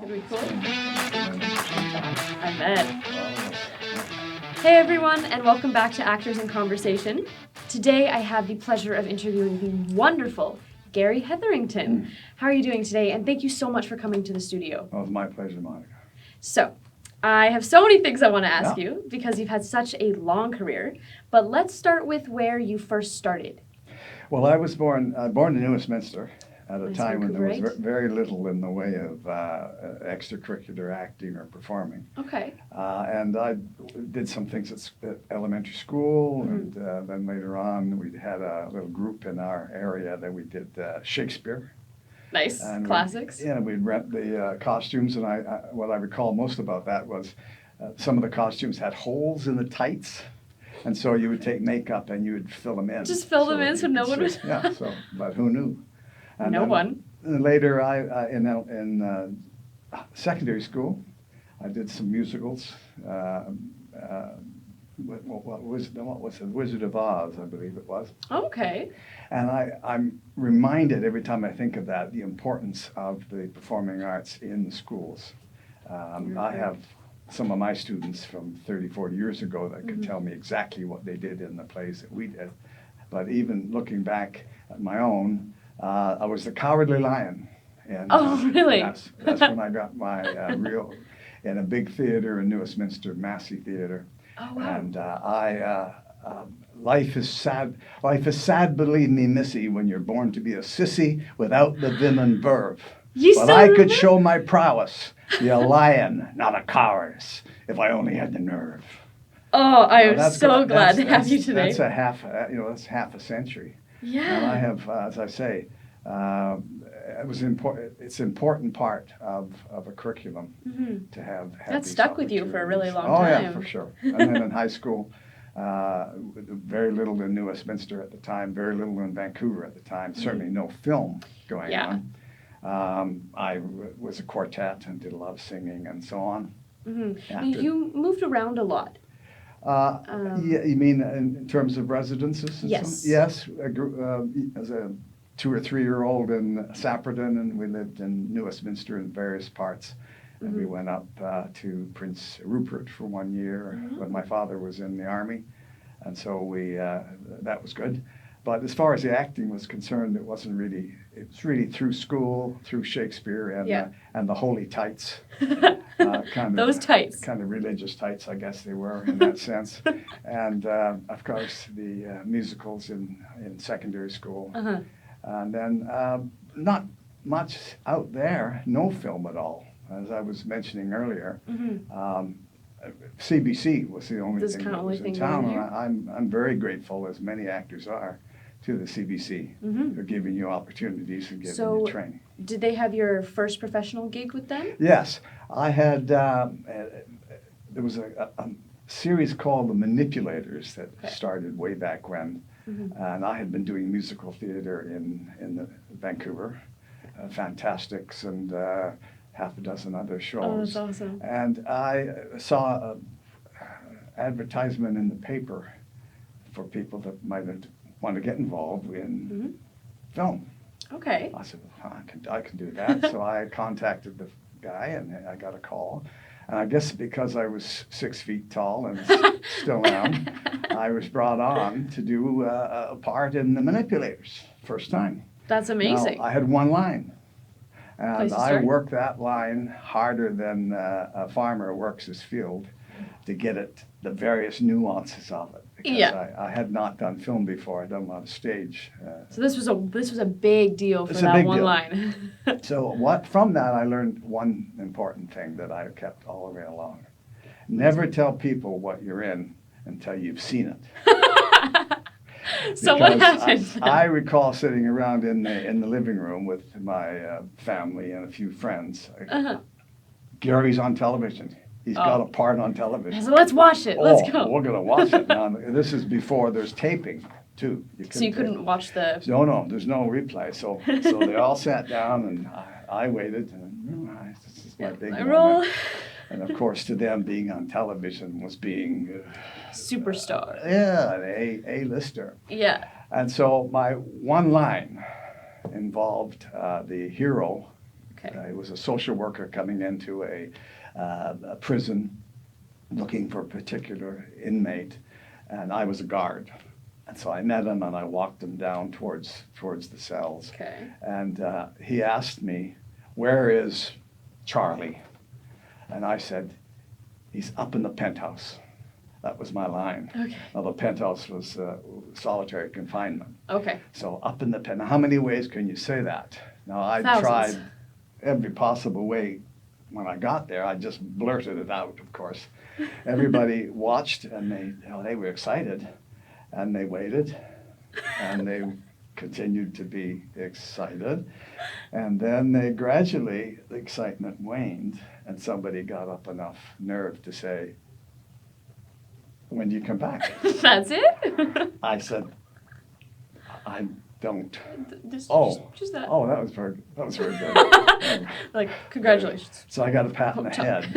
gonna be cool. I bet. Hey everyone, and welcome back to Actors in Conversation. Today I have the pleasure of interviewing the wonderful Gary Hetherington. How are you doing today? And thank you so much for coming to the studio. Oh, it's my pleasure, Monica. So, I have so many things I want to ask you because you've had such a long career. But let's start with where you first started. Well, I was born in Westminster at a time when there was Vancouver, very little in the way of extracurricular acting or performing. Okay. And I did some things at elementary school, and then later on we had a little group in our area that we did Shakespeare. Nice. And Classics. we'd rent the costumes, and what I recall most about that was some of the costumes had holes in the tights. And so you would take makeup and you would fill them in. Just fill them in so no one would... Yeah, but who knew? And no one. Later, in secondary school, I did some musicals. What was it? Wizard of Oz, I believe it was. Okay. And I'm reminded every time I think of that, the importance of the performing arts in the schools. I have some of my students from 30, 40 years ago that could tell me exactly what they did in the plays that we did. But even looking back at my own, I was the Cowardly Lion. And, oh, really? That's when I got my real, in a big theater in New Westminster, Massey Theater. Oh, wow. And life is sad. Life is sad, believe me, missy, when you're born to be a sissy without the vim and verve. But I could show my prowess, be a lion, not a cowardice, if I only had the nerve. Oh, I am so glad to have you today. That's half a century. Yeah. And I have, as I say, it was important. It's an important part of a curriculum to have that these stuck with you for a really long time. Oh yeah, for sure. And then in high school, very little in New Westminster at the time, very little in Vancouver at the time. Certainly no film going on. I was a quartet and did a lot of singing and so on. You moved around a lot. Yeah, you mean in terms of residences? Yes. Yes. I grew as a 2 or 3 year old in Sapperton, and we lived in New Westminster in various parts. And we went up to Prince Rupert for 1 year when my father was in the army, and so that was good. But as far as the acting was concerned, it was really through school, through Shakespeare, and the holy tights. Those tights. Kind of religious tights, I guess they were in that sense. And of course, the musicals in secondary school. And then not much out there, no film at all. As I was mentioning earlier, CBC was the only thing that was in town. And I'm very grateful, as many actors are, to the CBC for giving you opportunities and giving you training. Did they have your first professional gig with them? Yes. I had, there was a series called The Manipulators that started way back when. And I had been doing musical theater in Vancouver, Fantastics and half a dozen other shows. Oh, that's awesome. And I saw an advertisement in the paper for people that might want to get involved in film. Okay. I said, I can do that. So I contacted the guy, and I got a call. And I guess because I was 6 feet tall and still am, I was brought on to do a part in The Manipulators, first time. That's amazing. Now, I had one line. And I worked that line harder than a farmer works his field to get it, the various nuances of it. Because I had not done film before. I'd done a lot of stage. So this was a big deal for that one line. So from that I learned one important thing that I kept all the way along. Never tell people what you're in until you've seen it. So what happened? I recall sitting around in the living room with my family and a few friends. Gary's on television. He's got a part on television. So let's watch it. Let's go. We're going to watch it. Now, this is before there's taping, too. You couldn't watch the... No, there's no replay. So they all sat down, and I waited. And this is my big moment. And, of course, to them, being on television was being... superstar. An A-lister. Yeah. And so my one line involved the hero Okay. He was a social worker coming into a prison looking for a particular inmate, and I was a guard. And so I met him and I walked him down towards the cells. Okay. And he asked me, "Where is Charlie?" And I said, "He's up in the penthouse." That was my line. Okay. Well, the penthouse was solitary confinement. Okay. So up in the penthouse. How many ways can you say that? Now, I Thousands. tried every possible way. When I got there, I just blurted it out, of course. Everybody watched, and they were excited, and they waited, and they continued to be excited. And then the excitement waned, and somebody got up enough nerve to say, "When do you come back?" That's it? I said, "I don't." Just that. Oh, that was very good. Like, congratulations. So I got a pat on the head.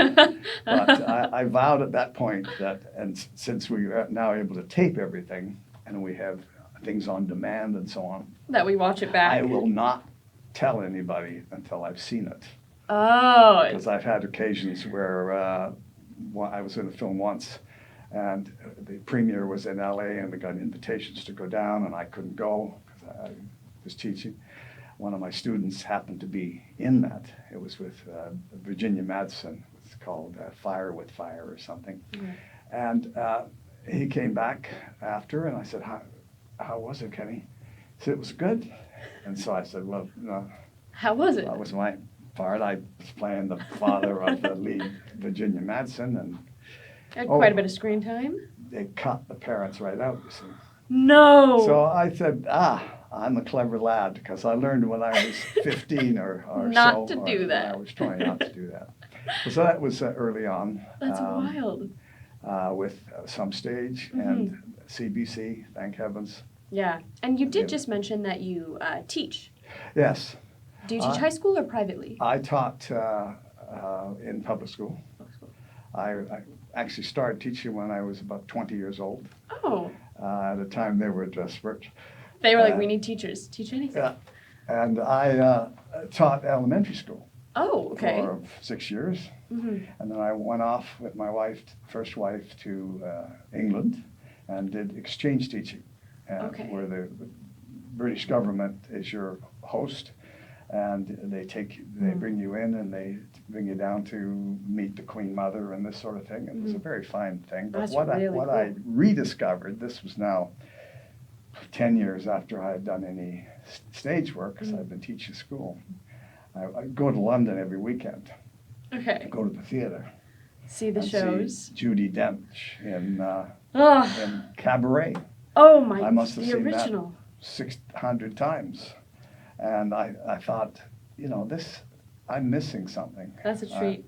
But I vowed at that point that, and since we are now able to tape everything, and we have things on demand and so on, That we watch it back. I will not tell anybody until I've seen it. Oh. Because I've had occasions where I was in a film once, and the premiere was in LA, and we got invitations to go down, and I couldn't go because I was teaching. One of my students happened to be in that. It was with Virginia Madsen. It's called Fire with Fire or something. Mm-hmm. And he came back after, and I said, how was it, Kenny? He said, "It was good." And so I said, "Well, no." How was it? That was my part. I was playing the father of the lead, Virginia Madsen, and Had quite a bit of screen time. they cut the parents right out, you see. No. So I said, I'm a clever lad, because I learned when I was 15 or Not so. to do that. I was trying not to do that. So that was early on. That's wild. With some stage and CBC, thank heavens. Yeah. And you did just mention that you teach. Yes. Do you teach high school or privately? I taught in public school. I actually started teaching when I was about 20 years old. Oh. At a time they were desperate. They were like, "We need teachers. Teach anything." Yeah. And I taught elementary school. Oh, okay. For 6 years. Mm-hmm. And then I went off with my first wife to England and did exchange teaching. Where the British government is your host, and they bring you in and they bring you down to meet the Queen Mother and this sort of thing. It was a very fine thing. But That's what really cool. I rediscovered, this was now 10 years after I had done any stage work, because I've been teaching school. I go to London every weekend. Okay. Go to the theater. See the and shows. See Judi Dench in Cabaret. Oh my! I must have the seen original. that 600 times, and I thought, I'm missing something. That's a treat.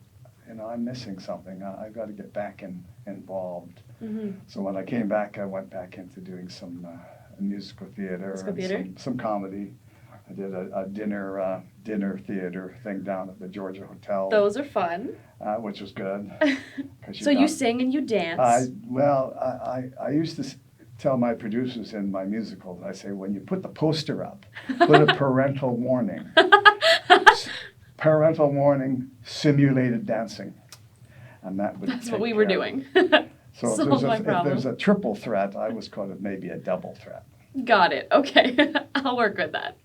I'm missing something. I've got to get back involved. Mm-hmm. So when I came back, I went back into doing some musical theater, and some comedy. I did a dinner theater thing down at the Georgia Hotel. Those are fun. Which was good. So you sing and you dance. I used to tell my producers in my musicals, I say, when you put the poster up, put a parental warning. Parental warning, simulated dancing. And that's what we were doing. So if there's a triple threat, I was called it maybe a double threat. Got it. Okay. I'll work with that.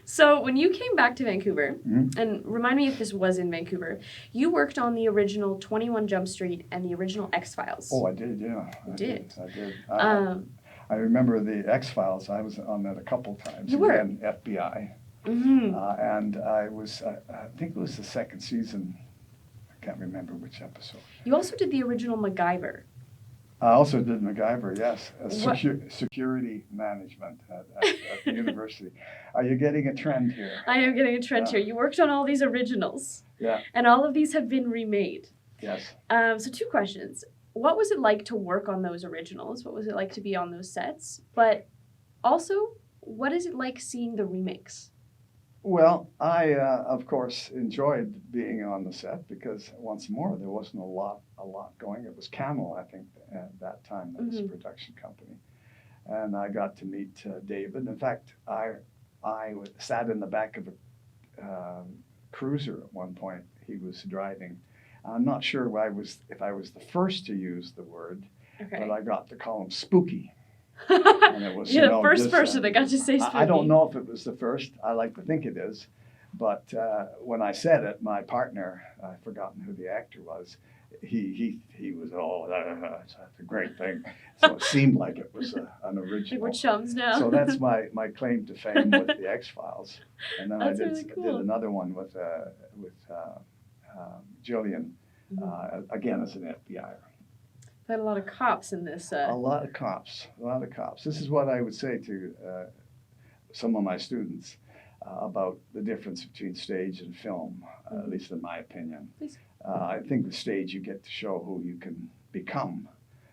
So when you came back to Vancouver, and remind me if this was in Vancouver, you worked on the original 21 Jump Street and the original XFiles. Oh, I did, yeah. I did. I remember the XFiles. I was on that a couple times. You were? Again, FBI. Mm-hmm. And I think it was the second season. I can't remember which episode. You also did the original MacGyver. I also did MacGyver, yes. Security management at the university. Are you getting a trend here? I am getting a trend here. You worked on all these originals. Yeah. And all of these have been remade. Yes. So 2 questions. What was it like to work on those originals? What was it like to be on those sets? But also, what is it like seeing the remakes? Well, I, of course, enjoyed being on the set because, once more, there wasn't a lot going. It was Camel, I think, at that time, that was a production company. And I got to meet David. In fact, I sat in the back of cruiser at one point he was driving. I'm not sure if I was the first to use the word, but I got to call him Spooky. And it was, You're the first person that got to say Spooky. I don't know if it was the first. I like to think it is. But when I said it, my partner, I've forgotten who the actor was, he was all, that's a great thing. So it seemed like it was an original. We're chums now. So that's my claim to fame with the X-Files. And then That's I really cool. did another one with Jillian, again as an FBI. Played a lot of cops in this. A lot of cops. This is what I would say to some of my students about the difference between stage and film, at least in my opinion. Please. I think with stage you get to show who you can become,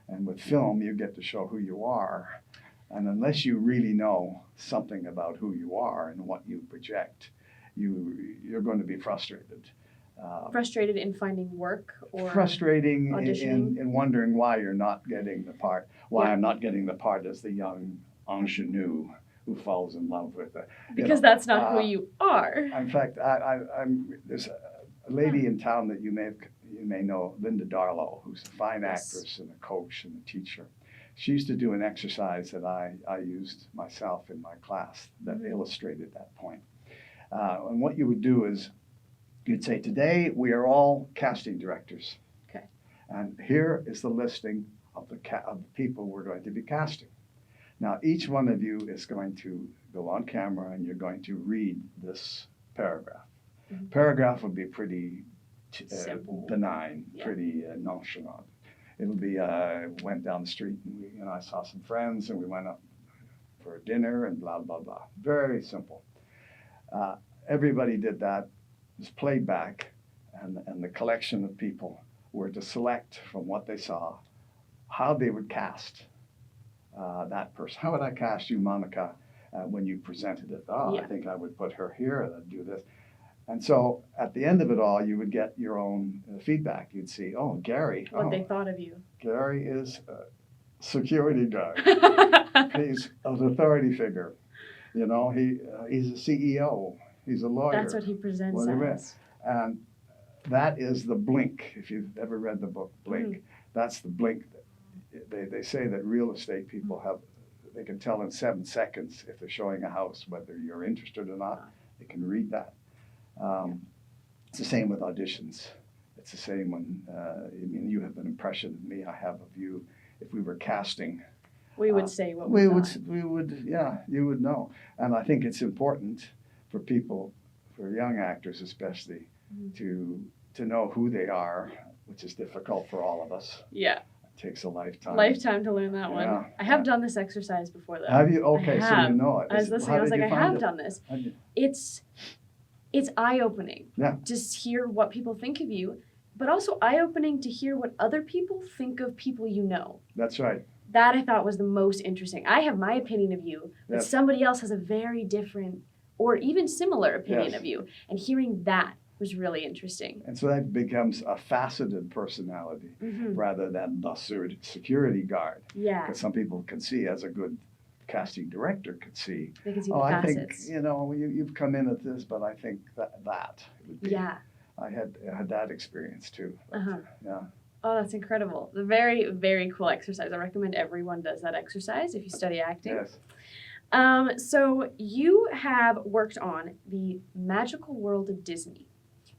and with film you get to show who you are. And unless you really know something about who you are and what you project, you're going to be frustrated. Frustrated in finding work or frustrating auditioning? in wondering why you're not getting the part, why I'm not getting the part as the young ingenue who falls in love with it. Because that's not who you are. In fact, there's a lady in town that you may know, Linda Darlow, who's a fine actress and a coach and a teacher. She used to do an exercise that I used myself in my class that illustrated that point. And what you would do is you'd say, today we are all casting directors. Okay. And here is the listing of the people we're going to be casting. Now, each one of you is going to go on camera and you're going to read this paragraph. Paragraph would be pretty benign, pretty nonchalant. It'll be, went down the street and I saw some friends and we went up for dinner and blah, blah, blah. Very simple. Everybody did that. It was played back, and the collection of people were to select from what they saw how they would cast that person. How would I cast you, Monica, when you presented it? I think I would put her here and I'd do this. And so at the end of it all, you would get your own feedback. You'd see, Gary. What they thought of you. Gary is a security guard. He's an authority figure. You know, he's a CEO. He's a lawyer. That's what he presents as. And that is the blink. If you've ever read the book Blink, that's the blink. They say that real estate people they can tell in 7 seconds if they're showing a house whether you're interested or not. They can read that. It's the same with auditions. It's the same when, you have an impression of me, I have of you. If we were casting, we would say what we thought. You would know. And I think it's important for people, for young actors especially, to know who they are, which is difficult for all of us. Yeah. It takes a lifetime. Lifetime to learn that one. I have done this exercise before, though. Have you? Okay, so you know it. I was listening. I was like, I have done this. It's eye-opening to hear what people think of you, but also eye-opening to hear what other people think of people you know. That's right. That I thought was the most interesting. I have my opinion of you, but somebody else has a very different or even similar opinion of you. And hearing that was really interesting. And so that becomes a faceted personality rather than the security guard. Yeah. Because some people can see, as a good casting director could see, they can see the facets. I think, you've come in at this, but I think that would be. Yeah. I had that experience too. Yeah. Oh, that's incredible. The very, very cool exercise. I recommend everyone does that exercise if you study acting. Yes. So you have worked on The Magical World of Disney,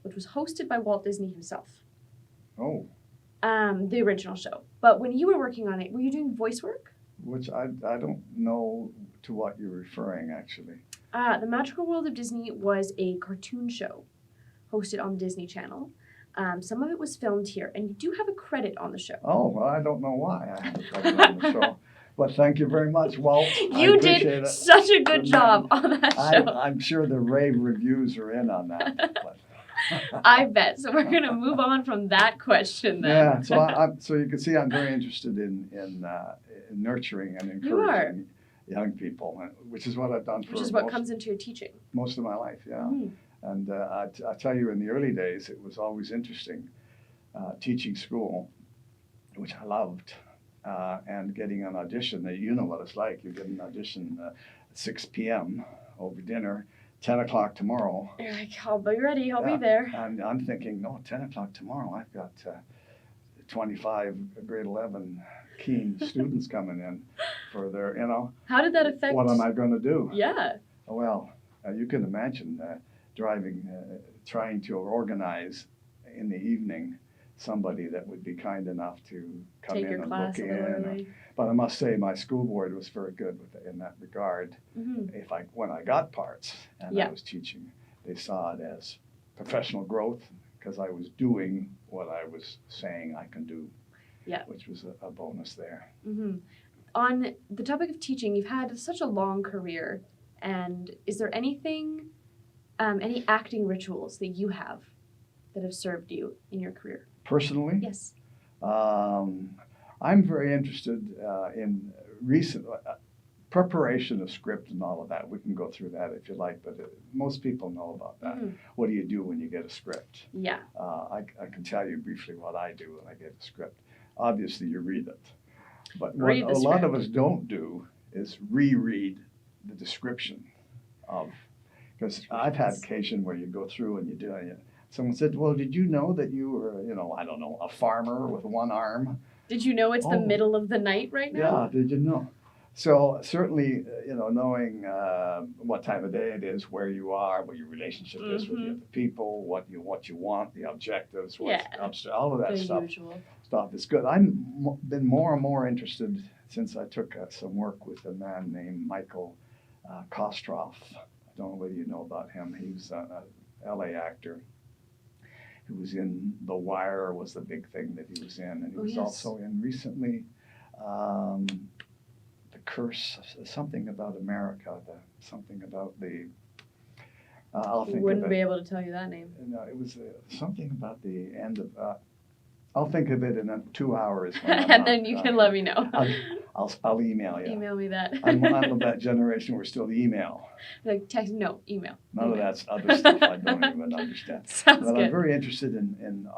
which was hosted by Walt Disney himself. Oh. The original show. But when you were working on it, were you doing voice work? Which I don't know to what you're referring, actually. The Magical World of Disney was a cartoon show hosted on the Disney Channel. Some of it was filmed here, and you do have a credit on the show. Oh, well, I don't know why I have a credit on the show. But thank you very much, Walt. You did such a good job on that show. I'm sure the rave reviews are in on that. But. I bet. So we're going to move on from that question then. Yeah, so you can see I'm very interested in nurturing and encouraging young people, which is what I've done for Which is what comes into your teaching. Most of my life, yeah. And I tell you, in the early days, it was always interesting teaching school, which I loved. And getting an audition, you know what it's like. You get an audition at 6 p.m. over dinner. 10 o'clock tomorrow. You're like, I'll be ready. I'll be there. And I'm thinking, no, 10 o'clock tomorrow. I've got 25 grade 11 keen students coming in for their, How did that affect? what am I going to do? Yeah. Well, you can imagine driving, trying to organize in the evening somebody that would be kind enough to come Take in your and class look a little in. early. But I must say my school board was very good in that regard. When I got parts and I was teaching, they saw it as professional growth because I was doing what I was saying I can do, which was a bonus there. On the topic of teaching, you've had such a long career, and is there anything, any acting rituals that you have that have served you in your career? Personally? Yes. I'm very interested in recent preparation of script and all of that. We can go through that if you like, but most people know about that. What do you do when you get a script? Yeah. I can tell you briefly what I do when I get a script. Obviously, you read it. But what a lot of us don't do is reread the description of, because I've had occasion where you go through and you do it. Someone said, well, did you know that you were, I don't know, a farmer with one arm? Did you know it's the middle of the night right now? Yeah, did you know? So certainly, knowing what time of day it is, where you are, what your relationship is with the other people, what you want, the objectives, all of that stuff is good. I've been more and more interested since I took some work with a man named Michael Kostroff. I don't know whether you know about him. He was an LA actor who was in The Wire, was the big thing that he was in, and he was also in recently The Curse, something about America, something about the. I'll think wouldn't be able to tell you that name. No, it was something about the end of. I'll think of it in 2 hours. And then you can let me know. I'll email you. Email me that. I'm of that generation where still email. Like text, no, email. None of that other stuff I don't even understand. Sounds but good. I'm very interested in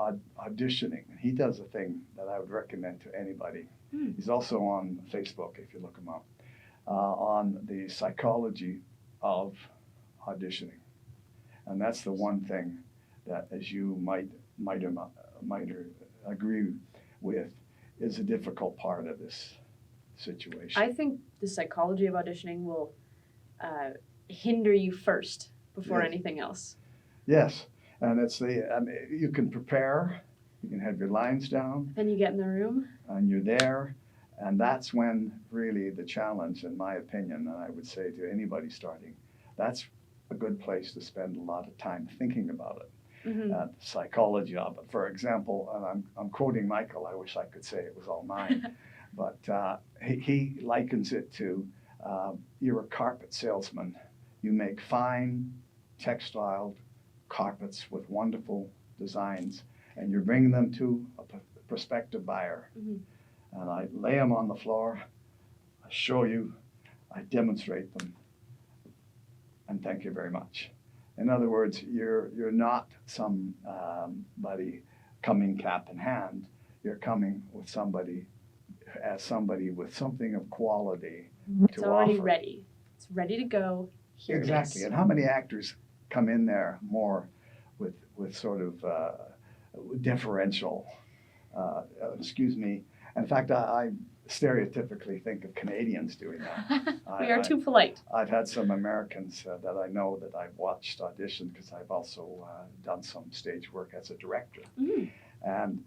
auditioning. He does a thing that I would recommend to anybody. He's also on Facebook, if you look him up, on the psychology of auditioning. And that's the one thing that, as you might agree with, is a difficult part of this situation. I think the psychology of auditioning will hinder you first before anything else. Yes, and it's you can prepare, you can have your lines down. Then you get in the room. And you're there, and that's when really the challenge, in my opinion, and I would say to anybody starting, that's a good place to spend a lot of time thinking about it. The psychology of it. For example, and I'm quoting Michael, I wish I could say it was all mine, but he likens it to you're a carpet salesman. You make fine textiled carpets with wonderful designs, and you're bringing them to a prospective buyer. And I lay them on the floor, I show you, I demonstrate them, and thank you very much. In other words, you're not somebody coming cap in hand. You're coming with somebody with something of quality to offer. It's already ready. It's ready to go. Here exactly. And how many actors come in there more with sort of deferential, In fact, I stereotypically think of Canadians doing that. We are too polite. I've had some Americans that I know that I've watched audition because I've also done some stage work as a director. And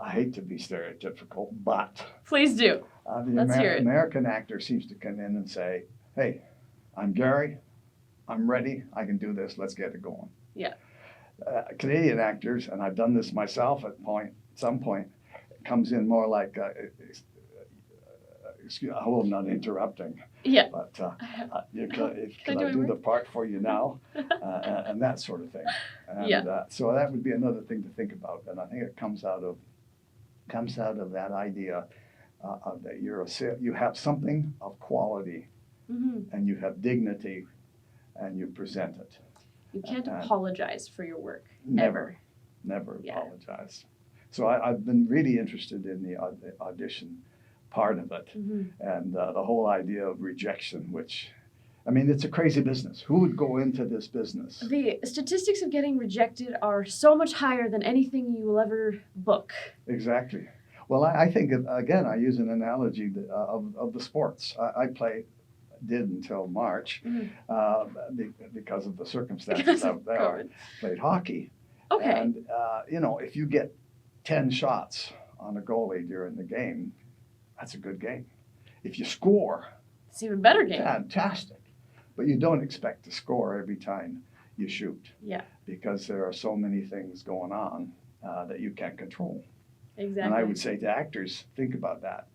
I hate to be stereotypical, but please do. Let's hear it. American actor seems to come in and say, hey, I'm Gary, I'm ready, I can do this, let's get it going. Yeah. Canadian actors, and I've done this myself at some point, comes in more like, excuse, I hope I'm not interrupting. Yeah. But can I do the part for you now? And that sort of thing. And, so that would be another thing to think about. And I think it comes out of that idea that you have something of quality, and you have dignity, and you present it. You can't apologize for your work. Never apologize. So I've been really interested in the audition part of it, and the whole idea of rejection, which I mean, it's a crazy business. Who would go into this business? The statistics of getting rejected are so much higher than anything you will ever book. Exactly. Well, I think, again, I use an analogy of the sports. I did until March because of the circumstances out there. Played hockey. Okay. And, if you get 10 shots on a goalie during the game, that's a good game. If you score, it's an even better game. Fantastic. But you don't expect to score every time you shoot. Yeah. Because there are so many things going on that you can't control. Exactly. And I would say to actors, think about that.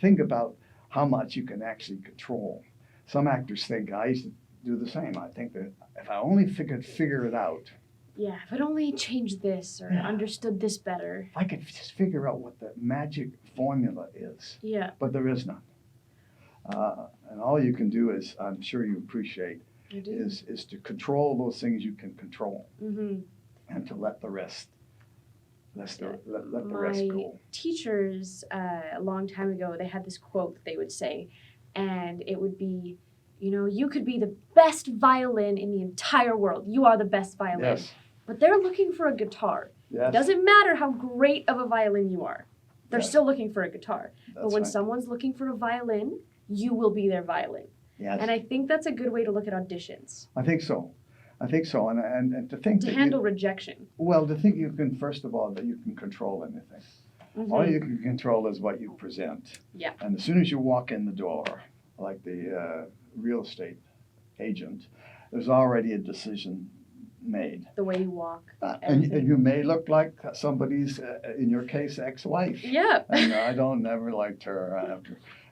Think about how much you can actually control. Some actors think, I used to do the same. I think that if I only could figure it out. Yeah, if I'd only changed this or understood this better. If I could just figure out what the magic formula is. Yeah. But there is none. And all you can do is, I'm sure you appreciate, is to control those things you can control. Mm-hmm. And to let the rest let the rest go. My teachers, a long time ago, they had this quote that they would say, and it would be, you could be the best violin in the entire world. You are the best violin. Yes. But they're looking for a guitar. Yes. It doesn't matter how great of a violin you are. They're still looking for a guitar. But when someone's looking for a violin, you will be their violin. Yes. And I think that's a good way to look at auditions. I think so. And to think to handle rejection. Well, to think you can, first of all, that you can control anything. Mm-hmm. All you can control is what you present. Yeah. And as soon as you walk in the door, like the real estate agent, there's already a decision made. The way you walk. And you may look like somebody's, in your case, ex-wife. Yeah. And I never liked her.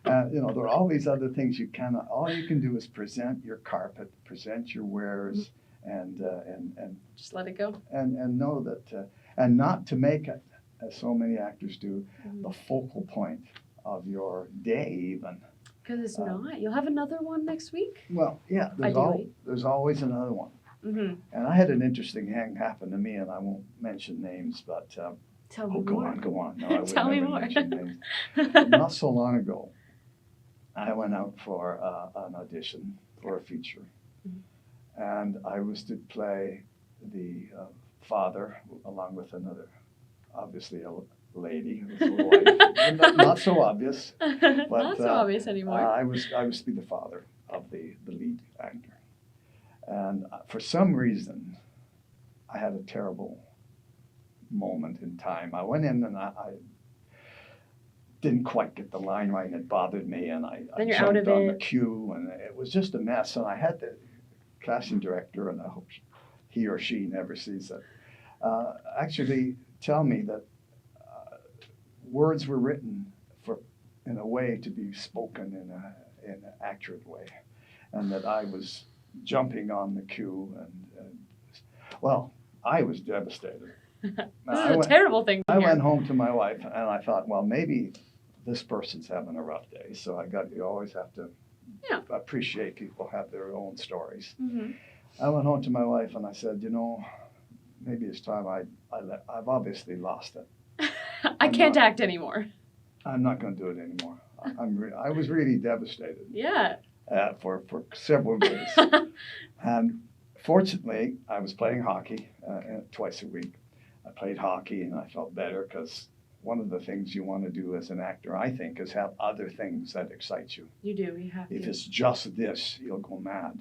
There are all these other things you cannot. All you can do is present your carpet, present your wares, and just let it go. And know that, and not to make it, as so many actors do, the focal point of your day, even. Because it's not. You'll have another one next week. Well, yeah. There's always another one. Mm-hmm. And I had an interesting thing happen to me, and I won't mention names, but tell me more. Go on. No, I would Tell me never more. mention names. Not so long ago, I went out for an audition for a feature, and I was to play the father along with another, obviously a lady, who was a wife. Not so obvious. But, not so obvious anymore. I was to be the father of the lead actor. And for some reason, I had a terrible moment in time. I went in and I didn't quite get the line right, and it bothered me. And I jumped on the cue, and it was just a mess. And I had the casting director, and I hope he or she never sees it, actually tell me that words were written in a way to be spoken in an accurate way, and that I was jumping on the cue, and well, I was devastated. This is a terrible thing. I went home to my wife, and I thought, well, maybe this person's having a rough day. So you always have to appreciate people have their own stories. Mm-hmm. I went home to my wife, and I said, maybe it's time I've obviously lost it. I can't act anymore. I'm not going to do it anymore. I was really devastated. Yeah. For several days. And fortunately, I was playing hockey twice a week. I played hockey, and I felt better because one of the things you want to do as an actor, I think, is have other things that excite you. You do. You have to. If it's just this, you'll go mad.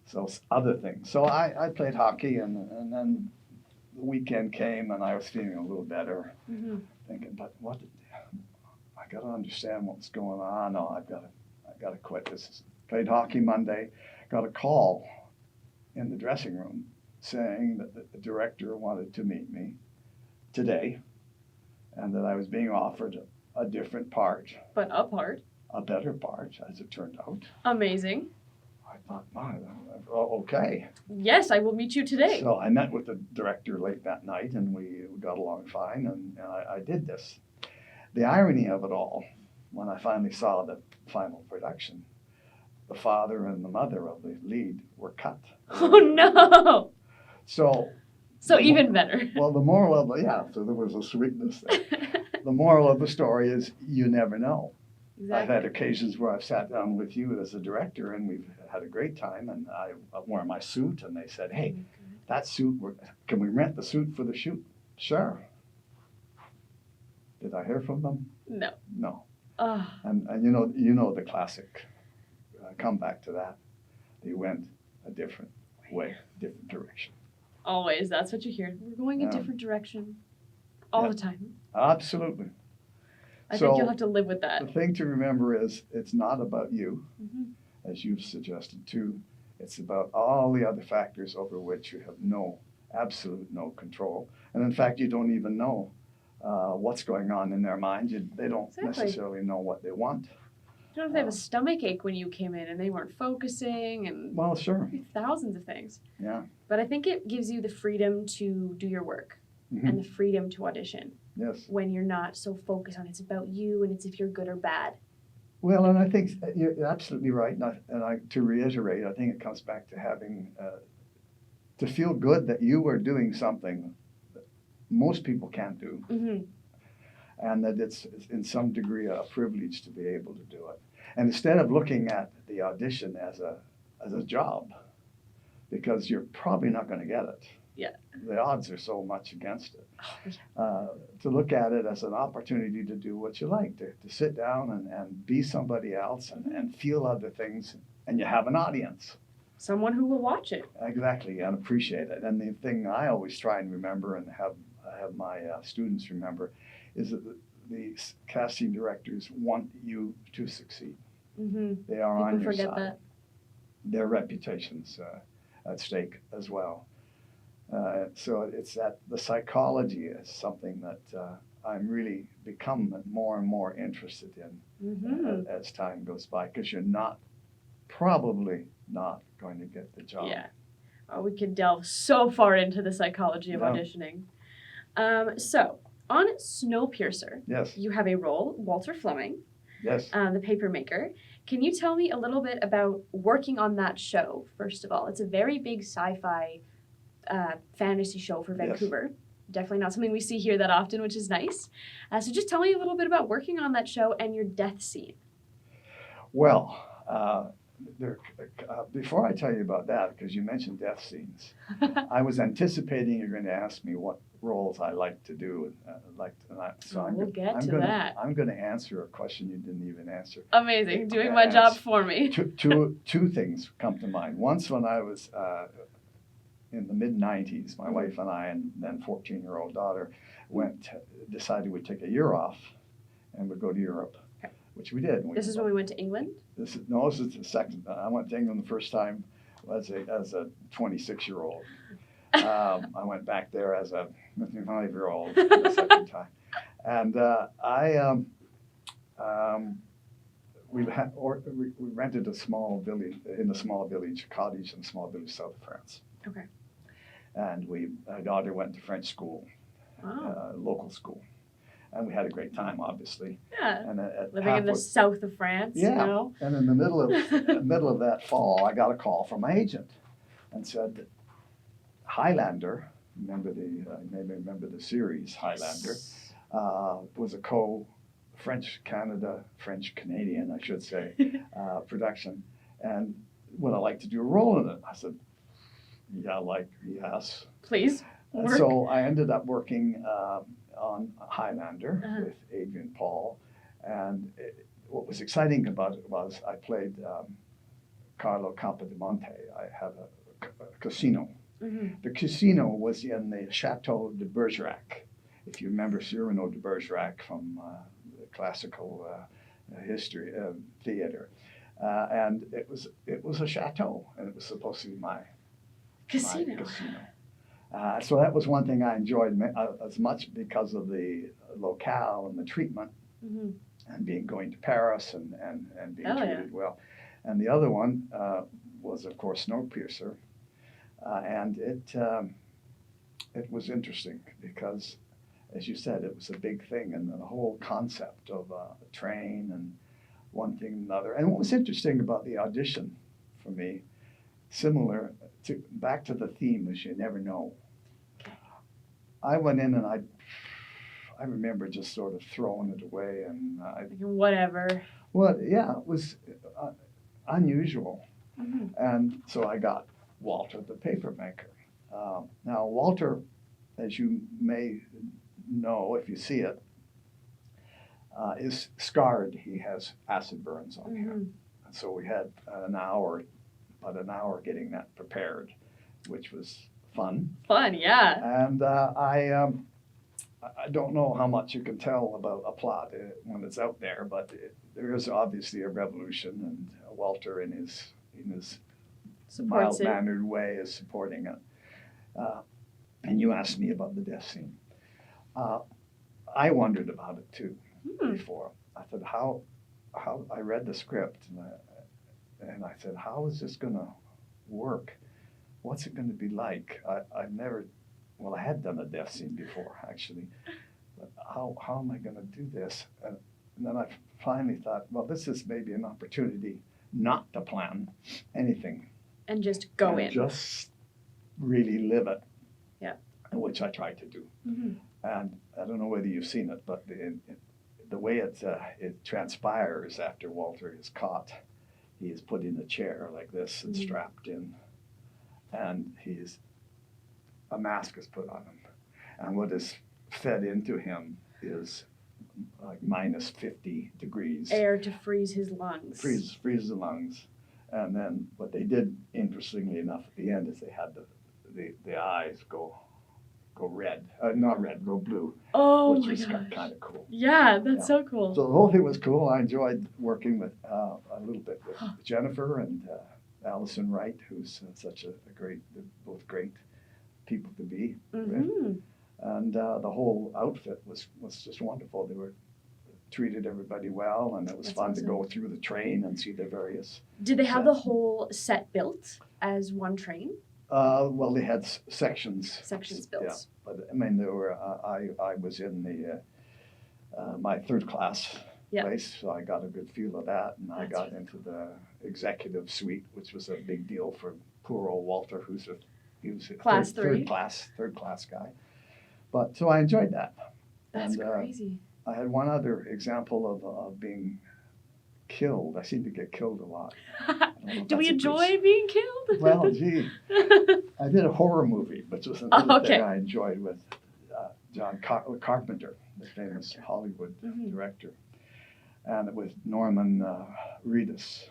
So it's other things. So I played hockey, and then the weekend came, and I was feeling a little better, thinking, but I got to understand what's going on. No, I got to quit this. Played hockey Monday, got a call in the dressing room saying that the director wanted to meet me today, and that I was being offered a different part. But a part. A better part, as it turned out. Amazing. I thought, okay. Yes, I will meet you today. So I met with the director late that night, and we got along fine, and I did this. The irony of it all, when I finally saw the final production, the father and the mother of the lead were cut. Oh, no. So even better. Well, the moral of so there was a sweetness there. The moral of the story is you never know. Exactly. I've had occasions where I've sat down with you as a director, and we've had a great time, and I wore my suit, and they said, hey, that suit, can we rent the suit for the shoot? Sure. Did I hear from them? No. No. Oh. And you know the classic comeback to that. They went a different way, different direction. Always, that's what you hear. We're going a different direction all the time. Absolutely. I think you'll have to live with that. The thing to remember is it's not about you, as you've suggested too. It's about all the other factors over which you have absolute no control. And in fact, you don't even know what's going on in their mind. They don't necessarily know what they want. You don't know if they have a stomach ache when you came in and they weren't focusing, and well, sure, thousands of things. Yeah. But I think it gives you the freedom to do your work and the freedom to audition. Yes. When you're not so focused on it's about you and it's if you're good or bad. Well, and I think you're absolutely right. To reiterate, I think it comes back to having to feel good that you are doing something that most people can't do. And that it's in some degree a privilege to be able to do it. And instead of looking at the audition as a job, because you're probably not going to get it. Yeah. The odds are so much against it. To look at it as an opportunity to do what you like, to sit down and be somebody else and feel other things, and you have an audience. Someone who will watch it. Exactly, and appreciate it. And the thing I always try and remember and have my students remember is that the casting directors want you to succeed. They are on your side. That. Their reputation's at stake as well. So it's that the psychology is something that I'm really become more and more interested in as time goes by, because you're probably not going to get the job. Yeah. Oh, we could delve so far into the psychology of auditioning. So, on Snowpiercer, yes, you have a role, Walter Fleming, yes, the papermaker. Can you tell me a little bit about working on that show, first of all? It's a very big sci-fi fantasy show for Vancouver. Yes. Definitely not something we see here that often, which is nice. So just tell me a little bit about working on that show and your death scene. Well, before I tell you about that, because you mentioned death scenes, I was anticipating you're going to ask me what roles I like to do. We'll get to that. I'm going to answer a question you didn't even answer. Amazing. Doing my job for me. Two things come to mind. Once when I was in the mid-90s, my wife and I and then 14-year-old daughter decided we'd take a year off and would go to Europe. Which we did. This is when we went to England? This is the second. I went to England the first time as a 26-year-old. I went back there as a 55-year-old the second time. And we rented a small village, a cottage in a small village south of France. Okay. And our daughter went to French school, local school. And we had a great time, obviously. Yeah, and living in the south of France, yeah. You know? And in the middle of that fall, I got a call from my agent and said, Highlander, maybe remember the series Highlander, was a French-Canadian, I should say, production. And would I like to do a role in it? I said, yes. Please. And so I ended up working on Highlander with Adrian Paul, and what was exciting about it was I played Carlo Capodimonte. I had a casino. The casino was in the Chateau de Bergerac. If you remember Cyrano de Bergerac from the classical history theater, and it was a chateau, and it was supposed to be my casino. So that was one thing I enjoyed as much because of the locale and the treatment, and going to Paris and being treated well. And the other one was, of course, Snowpiercer, and it was interesting because, as you said, it was a big thing, and the whole concept of a train and one thing and another. And what was interesting about the audition for me, back to the theme, is you never know. I went in and I remember just sort of throwing it away and whatever. Well, yeah, it was unusual. And so I got Walter the papermaker. Now, Walter, as you may know if you see it, is scarred. He has acid burns on here. And so we had about an hour getting that prepared, which was fun. Fun, yeah. And I don't know how much you can tell about a plot when it's out there, but there is obviously a revolution, and Walter in his mild-mannered way is supporting it. And you asked me about the death scene. I wondered about it too before. I thought, how I read the script and I said, how is this going to work? What's it going to be like? I had done a death scene before actually, but how am I going to do this? And then I finally thought, well, this is maybe an opportunity not to plan anything. And just go in. Just really live it. Yeah. Which I tried to do. And I don't know whether you've seen it, but the way it transpires after Walter is caught, he is put in a chair like this and strapped in, and a mask is put on him, and what is fed into him is like minus 50 degrees. Air to freeze his lungs. Freeze the lungs. And then what they did, interestingly enough, at the end is they had the eyes go red, not red, go blue. Oh, which my was gosh. kind of cool. Yeah, that's so cool. So the whole thing was cool. I enjoyed working with a little bit with Jennifer and Allison Wright, who's such both great people to be with. And the whole outfit was just wonderful. They treated everybody well, and it was fun to go through the train and see the various. Did they have the whole set built as one train? Well, they had sections. Sections built. Yeah, but I mean, there were. I was in my third class place, so I got a good feel of that, and I got into the executive suite, which was a big deal for poor old Walter, he was a third class guy. But so I enjoyed that. That's crazy. I had one other example of being killed. I seem to get killed a lot. Do we enjoy being killed? Well, gee, I did a horror movie, which was another thing I enjoyed with John Carpenter, the famous Hollywood director, and with Norman Reedus.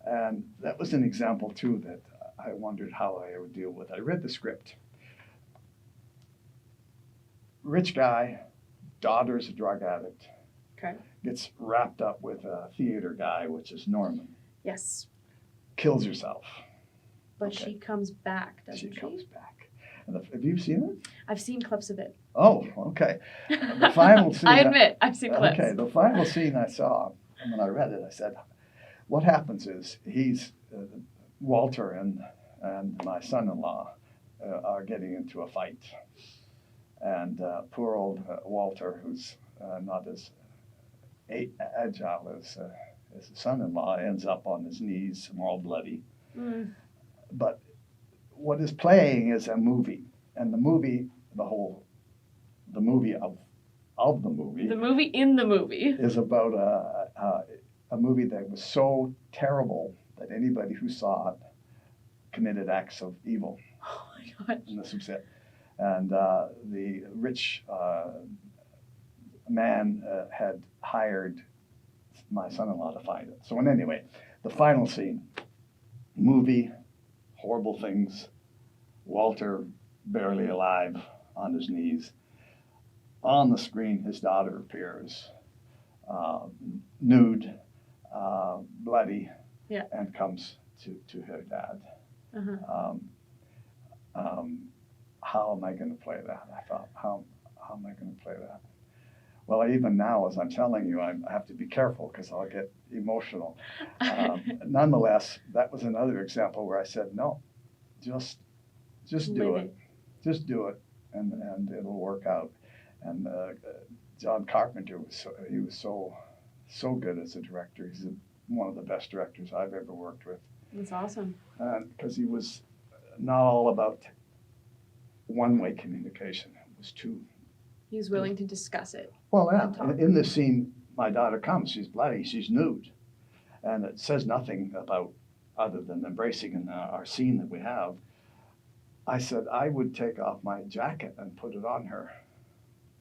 And that was an example, too, that I wondered how I would deal with. I read the script. Rich guy, daughter's a drug addict. Okay. Gets wrapped up with a theater guy, which is Norman. Yes. Kills herself. But she comes back, doesn't she? She comes back. And have you seen it? I've seen clips of it. Oh, okay. The final scene. I admit, I've seen clips. Okay, the final scene I saw, and when I read it, I said, what happens is Walter and my son-in-law are getting into a fight. And poor old Walter, who's not as agile as his son-in-law, ends up on his knees and all bloody. But what is playing is a movie, and the movie of the movie in the movie is about a movie that was so terrible that anybody who saw it committed acts of evil. Oh my gosh. And this was it. And the rich man had hired my son-in-law to find it. So anyway, the final scene, movie, horrible things, Walter barely alive on his knees. On the screen, his daughter appears, nude, bloody, and comes to her dad. How am I going to play that? I thought, how am I going to play that? Well, even now, as I'm telling you, I have to be careful because I'll get emotional. Nonetheless, that was another example where I said, no, just do it. Just do it, and it'll work out. And John Carpenter was so good as a director. He's one of the best directors I've ever worked with. That's awesome. Because he was not all about one-way communication. It was two. He was willing to discuss it. Well, yeah. In this scene, my daughter comes. She's bloody. She's nude. and it says nothing about other than embracing in our scene that we have. I said I would take off my jacket and put it on her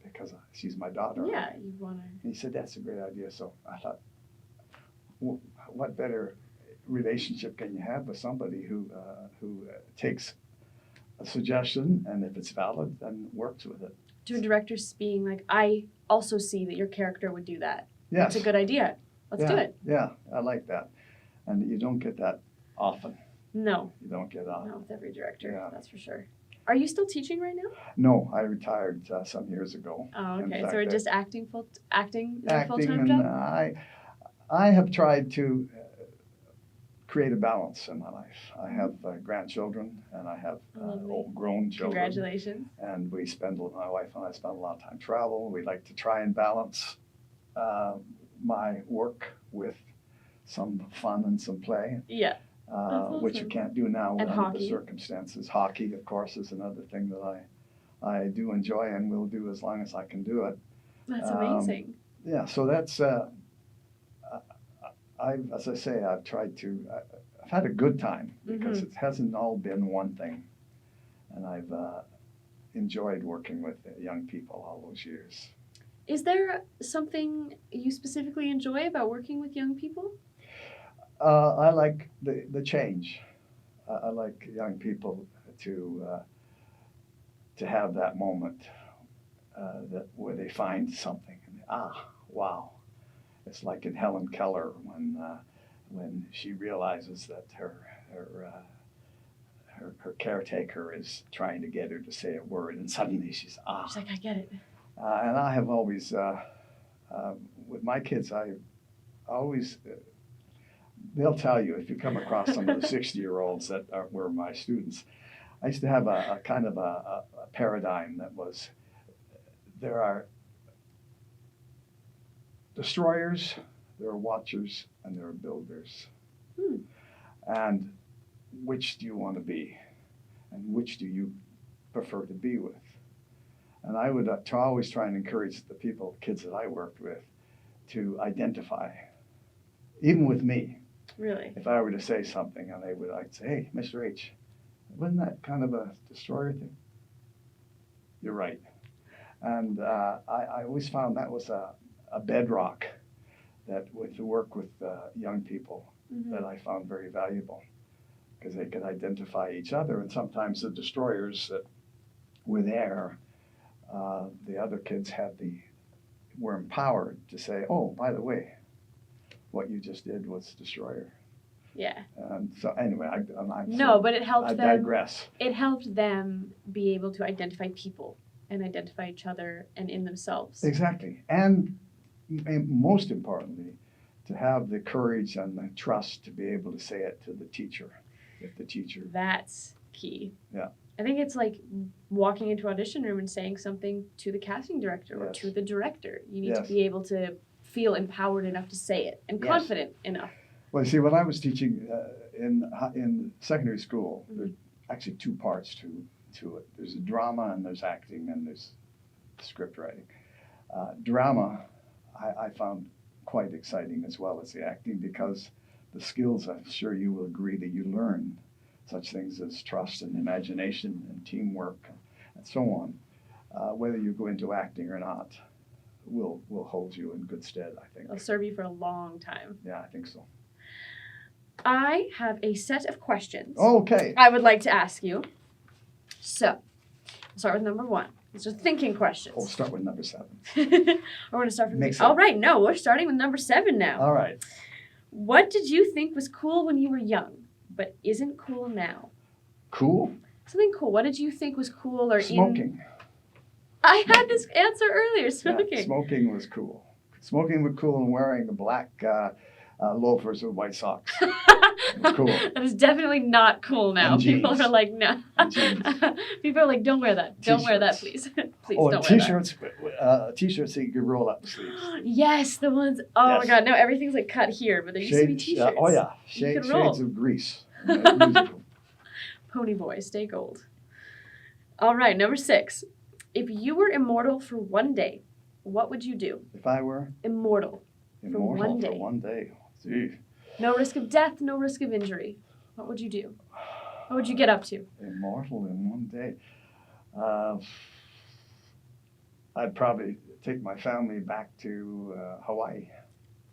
because she's my daughter. Yeah, you want to. And he said, that's a great idea. So I thought, what better relationship can you have with somebody who takes a suggestion, and if it's valid, then works with it. To directors being like, I also see that your character would do that. Yes. It's a good idea. Let's do it. Yeah, I like that. And you don't get that often. No. You don't get often. Not with every director, Yeah. that's for sure. Are you still teaching right now? No, I retired some years ago. Oh, In okay. fact, So we're just acting is a acting, full-time and job? I have tried to create a balance in my life. I have grandchildren, and I have Lovely. grown children. Congratulations. And my wife and I spend a lot of time travel. We like to try and balance my work with some fun and some play, Yeah. which you awesome. can't do now And under hockey. the circumstances. Hockey, of course, is another thing that I do enjoy and will do as long as I can do it. That's amazing. Yeah, so that's, as I say, I've tried to, I've had a good time because it hasn't all been one thing. And I've enjoyed working with young people all those years. Is there something you specifically enjoy about working with young people? I like the change. I like young people to have that moment where they find something and wow. It's like in Helen Keller when she realizes that her caretaker is trying to get her to say a word, and suddenly she's She's like, I get it. And I have always with my kids, I always they'll tell you if you come across some of the 60-year-olds that were my students. I used to have a kind of a paradigm that was there are destroyers, there are watchers, and there are builders. And which do you want to be? And which do you prefer to be with? And I would always try and encourage the kids that I worked with, to identify, even with me. Really? If I were to say something, and I'd say, hey, Mr. H, wasn't that kind of a destroyer thing? You're right. And I always found that was a bedrock that to work with young people that I found very valuable, because they could identify each other, and sometimes the destroyers that were there, the other kids were empowered to say, oh, by the way, what you just did was destroyer. Yeah. And so anyway, but it helped them. I digress. It helped them be able to identify people and identify each other and in themselves. Exactly. And most importantly, to have the courage and the trust to be able to say it to the teacher, if the teacher. That's key. Yeah. I think it's like walking into an audition room and saying something to the casting director or to the director. You need to be able to feel empowered enough to say it and confident enough. Well, you see, when I was teaching in secondary school, there's actually two parts to it. There's a drama and there's acting and there's script writing. Drama, I found quite exciting as well as the acting, because the skills, I'm sure you will agree, that you learn, such things as trust and imagination and teamwork and so on, whether you go into acting or not, will hold you in good stead, I think. It'll serve you for a long time. Yeah, I think so. I have a set of questions. Okay. I would like to ask you. So, I'll start with number 1. These are thinking questions. We'll start with number 7. We're going to start from Mix all right, no, we're starting with number 7 now. All right. What did you think was cool when you were young, but isn't cool now? Cool? Something cool. What did you think was cool or Smoking. I had this answer earlier, smoking. Yeah, smoking was cool. Smoking was cool, and wearing the black loafers with white socks. Cool. That is definitely not cool now. And People jeans. are like, no. People are like, don't wear that. Don't wear that, please. Please don't t-shirts, wear that. T-shirts that you could roll up the sleeves. Yes, the ones. Oh Yes. my God, no, everything's like cut here, but there used to be t-shirts. Oh yeah, You could roll. shades of grease. Musical. Pony boy, stay gold. All right, number 6. If you were immortal for one day, what would you do? If I were Immortal. immortal one day. for one day, gee. No risk of death, no risk of injury. What would you do? What would you get up to? Immortal in one day. I'd probably take my family back to Hawaii.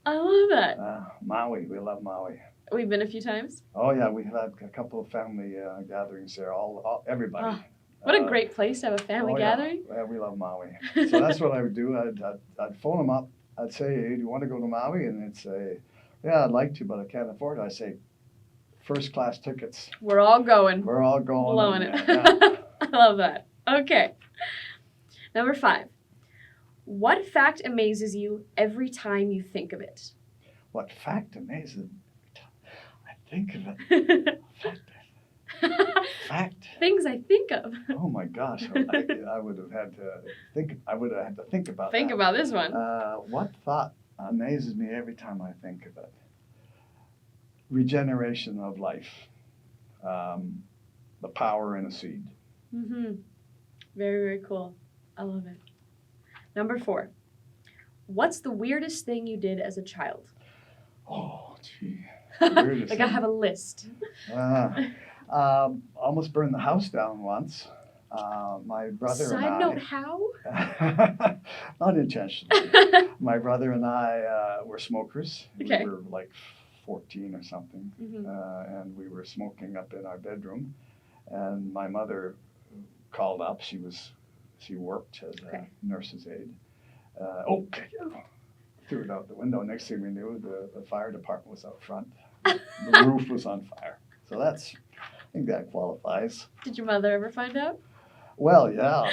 I love that. Maui. We love Maui. We've been a few times. Oh yeah, we've had a couple of family gatherings there. Everybody. Oh, what a great place to have a family gathering. Yeah, we love Maui. So that's what I would do. I'd phone them up. I'd say, hey, do you want to go to Maui? And they'd say, yeah, I'd like to, but I can't afford it. I say, first class tickets. We're all going. We're all going. Blowing it. Yeah. I love that. Okay. Number 5. What fact amazes you every time you think of it? What fact amazes me? I think of it. Fact. Things I think of. Oh my gosh! I would have had to think. I would have had to think about. Think that. about this one. What thought amazes me every time I think of it? Regeneration of life. The power in a seed. Mm-hmm. Very, very cool. I love it. Number 4. What's the weirdest thing you did as a child? Oh, gee. Like I have a list. Almost burned the house down once. My brother and I. Side note, how? Not intentionally. My brother and I were smokers. Okay. We were like 14 or something, Mm-hmm. and we were smoking up in our bedroom. And my mother called up. She worked as a nurse's aide. Threw it out the window. Next thing we knew, the fire department was out front. The roof was on fire. So I think that qualifies. Did your mother ever find out? Well, yeah.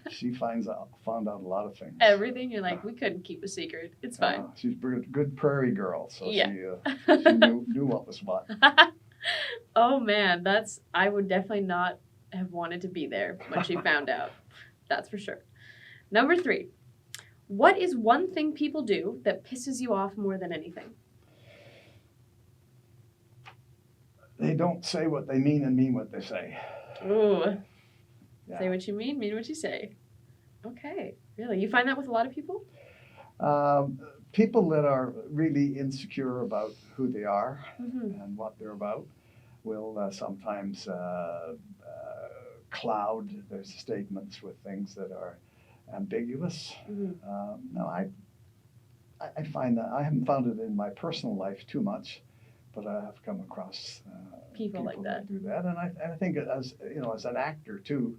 She found out a lot of things. Everything? You're like, we couldn't keep a secret. It's fine. She's a good prairie girl, so Yeah. she knew what was what. Oh man, I would definitely not have wanted to be there when she found out. That's for sure. Number 3. What is one thing people do that pisses you off more than anything? They don't say what they mean and mean what they say. Ooh. Yeah. Say what you mean what you say. Okay, really? You find that with a lot of people? People that are really insecure about who they are Mm-hmm. and what they're about will sometimes cloud their statements with things that are ambiguous. Mm-hmm. No, I find that I haven't found it in my personal life too much, but I have come across People like that. do that, and I think as an actor too,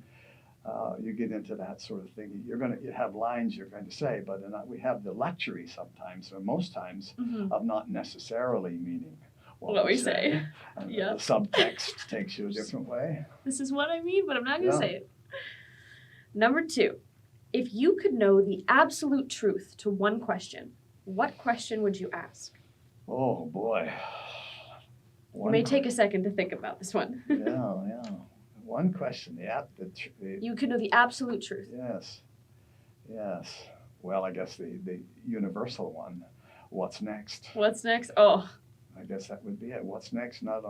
you get into that sort of thing. You have lines you're going to say, but we have the luxury sometimes, or most times, Mm-hmm. of not necessarily meaning What we say. And Yep. the subtext takes you a different way. This is what I mean, but I'm not going to Yeah. say it. Number 2. If you could know the absolute truth to one question, what question would you ask? Oh boy. You may take a second to think about this one. Yeah. One question. You could know the absolute truth. Yes. Well, I guess the universal one. What's next? What's next? Oh, I guess that would be it. What's next? Not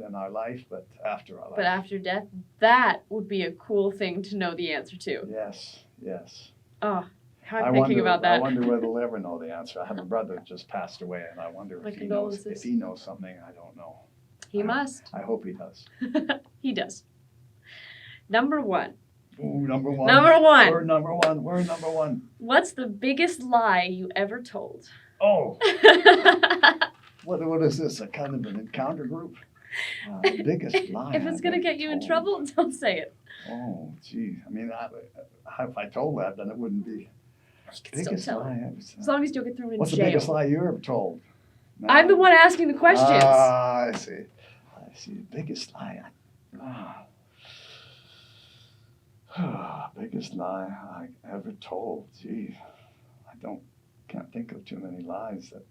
in our life, but after our life. but after death, that would be a cool thing to know the answer to. Yes. Oh, how I'm thinking about that. I wonder whether they'll ever know the answer. I have a brother that just passed away, and I wonder My if he knows. condolences. If he knows something, I don't know. He must. I hope he does. He does. Number 1. Ooh, number 1. Number 1. We're number 1. We're number 1. What's the biggest lie you ever told? Oh. What is this? A kind of an encounter group? Biggest lie. If it's going to get you in trouble, don't say it. Oh, gee. I mean, if I told that, then it wouldn't be. You can still Biggest tell. lie. As long as you don't get thrown in What's jail. the biggest lie you ever told? No. I'm the one asking the questions. I see. Biggest lie. Biggest lie I ever told. Gee, can't think of too many lies that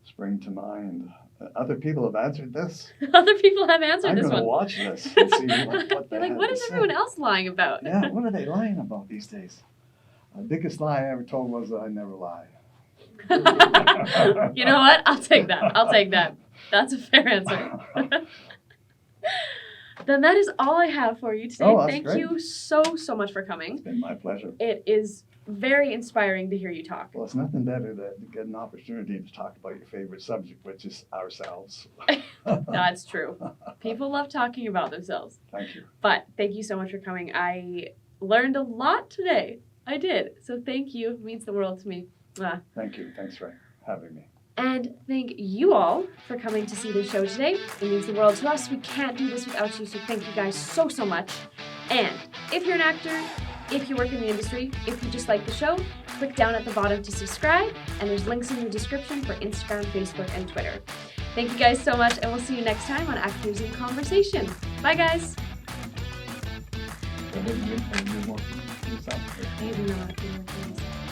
spring to mind. Other people have answered this. Other people have answered I'm this going to one. watch this and see what they You're like, have what to is say. everyone else lying about? Yeah, what are they lying about these days? The biggest lie I ever told was that I never lie. You know what? I'll take that. That's a fair answer. Then that is all I have for you today. Oh, that's Thank great. you so much for coming. It's been my pleasure. It is very inspiring to hear you talk. Well, it's nothing better than to get an opportunity to talk about your favorite subject, which is ourselves. That's true. People love talking about themselves. Thank you. But thank you so much for coming. I learned a lot today. I did. So thank you. It means the world to me. Thank you. Thanks for having me. And thank you all for coming to see the show today. It means the world to us. We can't do this without you, so thank you guys so much. And if you're an actor, if you work in the industry, if you just like the show, click down at the bottom to subscribe, and there's links in the description for Instagram, Facebook, and Twitter. Thank you guys so much, and we'll see you next time on Actors in Conversation. Bye, guys. Any more? I have no idea what it is.